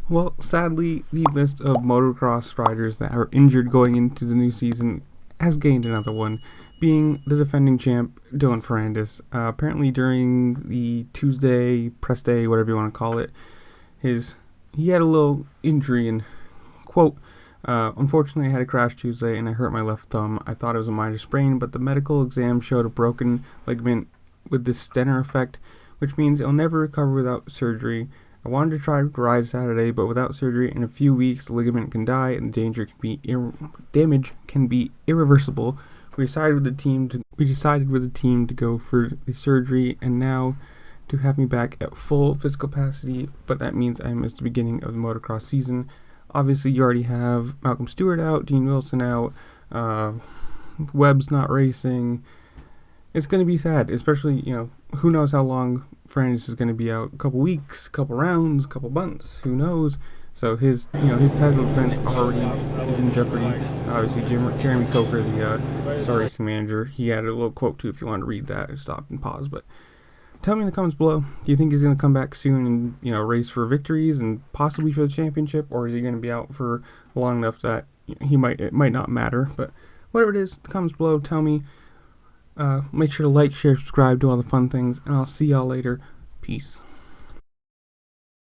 Well, sadly, the list of motocross riders that are injured going into the new season has gained another one, being the defending champ, Dylan Ferrandis. Apparently, during the Tuesday press day, whatever you want to call it, he had a little injury and, quote, unfortunately, I had a crash Tuesday and I hurt my left thumb. I thought it was a minor sprain, but the medical exam showed a broken ligament with this Stenner effect, which means it'll never recover without surgery. I wanted to try to ride Saturday, but without surgery, in a few weeks, the ligament can die and the damage can be irreversible. We decided with the team to go for the surgery, and now to have me back at full physical capacity, but that means I miss the beginning of the motocross season. Obviously, you already have Malcolm Stewart out, Dean Wilson out, Webb's not racing. It's going to be sad, especially, who knows how long Ferrandis is going to be out. A couple weeks, couple rounds, couple months, who knows. So his title defense already is in jeopardy. Obviously, Jeremy Coker, the Star Racing manager, he had a little quote too if you want to read that. Stop and pause. But tell me in the comments below, do you think he's going to come back soon and race for victories and possibly for the championship, or is he going to be out for long enough that it might not matter? But whatever it is, the comments below, tell me. Make sure to like, share, subscribe, do all the fun things, and I'll see y'all later. Peace.